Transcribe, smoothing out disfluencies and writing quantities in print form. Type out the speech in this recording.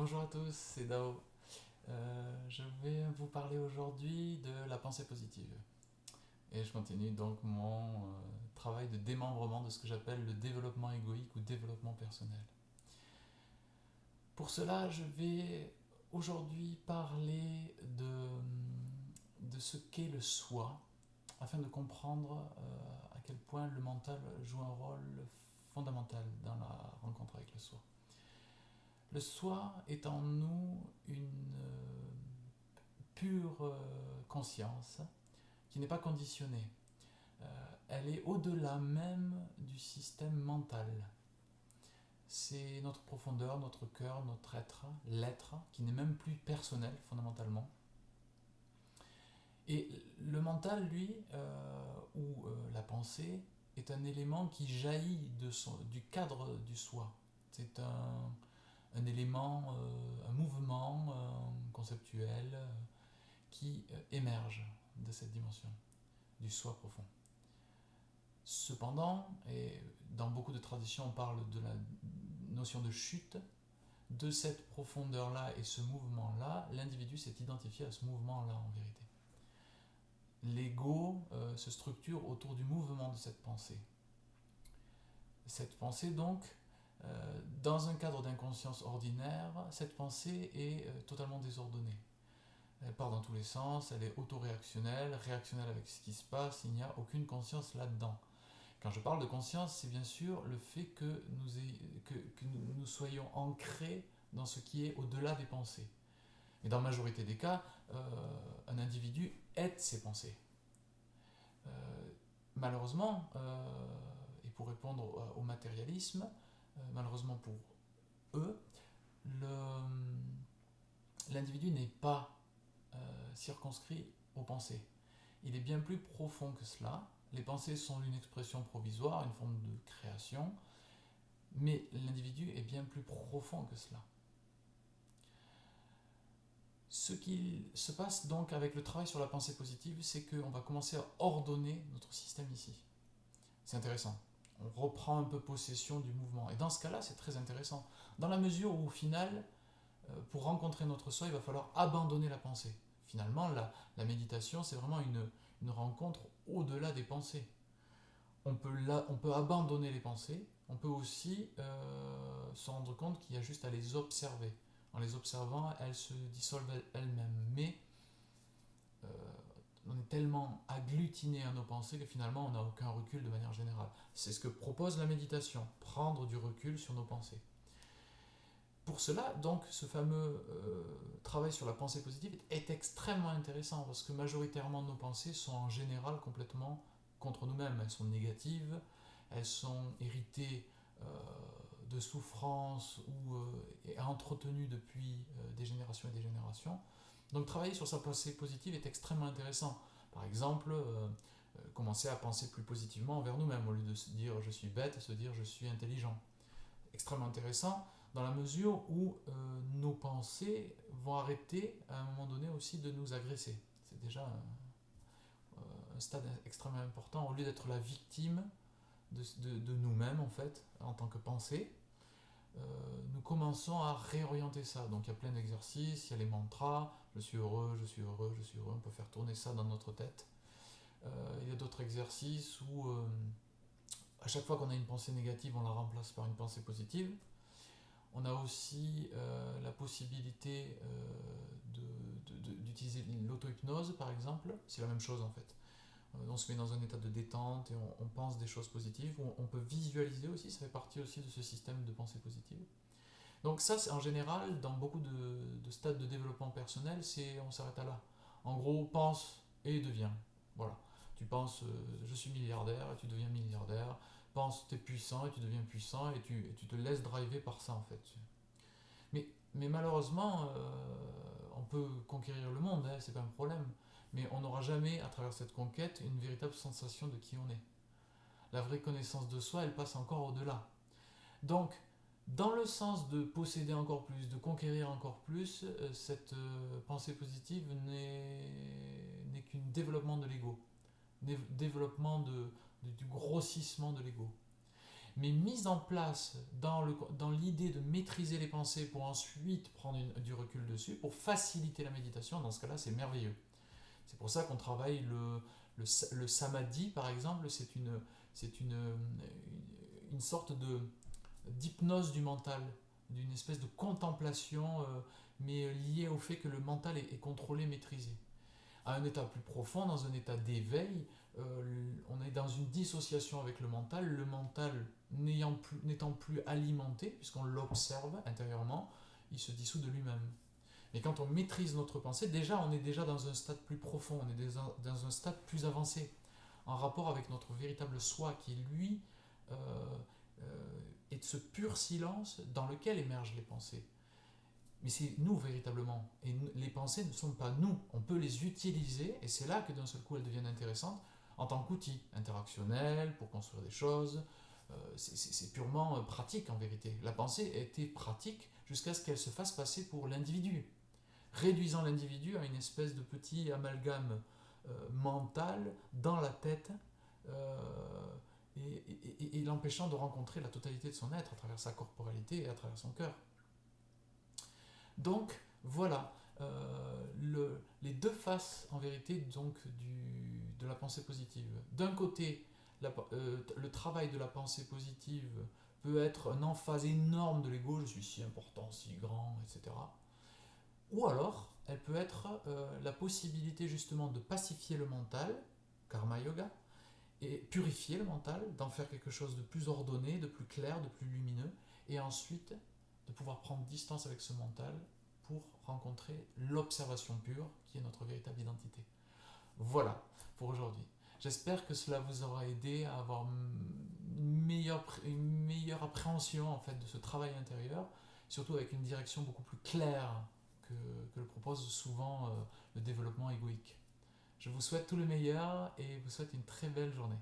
Bonjour à tous, c'est Dao. Je vais vous parler aujourd'hui de la pensée positive. Et je continue donc mon travail de démembrement de ce que j'appelle le développement égoïque ou développement personnel. Pour cela, je vais aujourd'hui parler de ce qu'est le soi, afin de comprendre à quel point le mental joue un rôle fondamental dans la rencontre avec le soi. Le soi est en nous une pure conscience qui n'est pas conditionnée. Elle est au-delà même du système mental. C'est notre profondeur, notre cœur, notre être, l'être, qui n'est même plus personnel fondamentalement. Et le mental, lui, ou la pensée, est un élément qui jaillit du cadre du soi. C'est un élément, un mouvement conceptuel qui émerge de cette dimension du soi profond. Cependant, et dans beaucoup de traditions on parle de la notion de chute, de cette profondeur-là et ce mouvement-là, l'individu s'est identifié à ce mouvement-là en vérité. L'ego se structure autour du mouvement de cette pensée. Cette pensée donc, dans un cadre d'inconscience ordinaire, cette pensée est totalement désordonnée. Elle part dans tous les sens, elle est autoréactionnelle, réactionnelle avec ce qui se passe, il n'y a aucune conscience là-dedans. Quand je parle de conscience, c'est bien sûr le fait que nous soyons ancrés dans ce qui est au-delà des pensées. Et dans la majorité des cas, un individu est ses pensées. Euh, Malheureusement, et pour répondre au matérialisme, malheureusement pour eux, l'individu n'est pas circonscrit aux pensées. Il est bien plus profond que cela. Les pensées sont une expression provisoire, une forme de création, mais l'individu est bien plus profond que cela. Ce qui se passe donc avec le travail sur la pensée positive, c'est qu'on va commencer à ordonner notre système ici. C'est intéressant. On reprend un peu possession du mouvement. Et dans ce cas-là, c'est très intéressant. Dans la mesure où, au final, pour rencontrer notre soi, il va falloir abandonner la pensée. Finalement, la méditation, c'est vraiment une rencontre au-delà des pensées. On peut abandonner les pensées, on peut aussi se rendre compte qu'il y a juste à les observer. En les observant, elles se dissolvent elles-mêmes. Mais euh, on est tellement agglutiné à nos pensées que finalement on n'a aucun recul de manière générale. C'est ce que propose la méditation, prendre du recul sur nos pensées. Pour cela, donc, ce fameux travail sur la pensée positive est extrêmement intéressant parce que majoritairement nos pensées sont en général complètement contre nous-mêmes. Elles sont négatives, elles sont héritées euh, de souffrances ou entretenues depuis des générations et des générations. Donc travailler sur sa pensée positive est extrêmement intéressant. Par exemple, commencer à penser plus positivement envers nous-mêmes au lieu de se dire je suis bête, se dire je suis intelligent. Extrêmement intéressant dans la mesure où nos pensées vont arrêter à un moment donné aussi de nous agresser. C'est déjà un stade extrêmement important. Au lieu d'être la victime de nous-mêmes, en fait, en tant que pensée, nous commençons à réorienter ça. Donc il y a plein d'exercices, il y a les mantras, je suis heureux, je suis heureux, je suis heureux, on peut faire tourner ça dans notre tête. Il y a d'autres exercices où à chaque fois qu'on a une pensée négative, on la remplace par une pensée positive. On a aussi la possibilité d'utiliser l'auto-hypnose, par exemple. C'est la même chose en fait. On se met dans un état de détente et on pense des choses positives. On peut visualiser aussi, ça fait partie aussi de ce système de pensée positive. Donc ça, en général, dans beaucoup de stades de développement personnel, on s'arrête à là. En gros, pense et deviens. Voilà. Tu penses, je suis milliardaire et tu deviens milliardaire. Pense, t'es puissant et tu deviens puissant et tu te laisses driver par ça en fait. Mais malheureusement, on peut conquérir le monde, hein, c'est pas un problème. Mais on n'aura jamais, à travers cette conquête, une véritable sensation de qui on est. La vraie connaissance de soi, elle passe encore au-delà. Donc, dans le sens de posséder encore plus, de conquérir encore plus, cette pensée positive n'est qu'un développement de l'ego, développement du grossissement de l'ego. mais mise en place dans l'idée de maîtriser les pensées pour ensuite prendre du recul dessus, pour faciliter la méditation, dans ce cas-là, c'est merveilleux. C'est pour ça qu'on travaille le samadhi, par exemple, une sorte d'hypnose du mental, d'une espèce de contemplation, mais liée au fait que le mental est contrôlé, maîtrisé. À un état plus profond, dans un état d'éveil, on est dans une dissociation avec le mental n'étant plus alimenté, puisqu'on l'observe intérieurement, il se dissout de lui-même. Mais quand on maîtrise notre pensée, déjà on est déjà dans un stade plus profond, on est dans un stade plus avancé, en rapport avec notre véritable soi, qui lui euh, est de ce pur silence dans lequel émergent les pensées. Mais c'est nous véritablement. Et les pensées ne sont pas nous. On peut les utiliser, et c'est là que d'un seul coup elles deviennent intéressantes, en tant qu'outil interactionnel, pour construire des choses. C'est purement pratique en vérité. La pensée était pratique jusqu'à ce qu'elle se fasse passer pour l'individu, réduisant l'individu à une espèce de petit amalgame mental dans la tête, et l'empêchant de rencontrer la totalité de son être à travers sa corporalité et à travers son cœur. Donc voilà, les deux faces en vérité donc, de la pensée positive. D'un côté, le travail de la pensée positive peut être un emphase énorme de l'ego, je suis si important, si grand, etc. Ou alors, elle peut être la possibilité justement de pacifier le mental, karma yoga, et purifier le mental, d'en faire quelque chose de plus ordonné, de plus clair, de plus lumineux, et ensuite de pouvoir prendre distance avec ce mental pour rencontrer l'observation pure qui est notre véritable identité. Voilà pour aujourd'hui. J'espère que cela vous aura aidé à avoir une meilleure appréhension en fait, de ce travail intérieur, surtout avec une direction beaucoup plus claire que le propose souvent le développement égoïque. Je vous souhaite tout le meilleur et vous souhaite une très belle journée.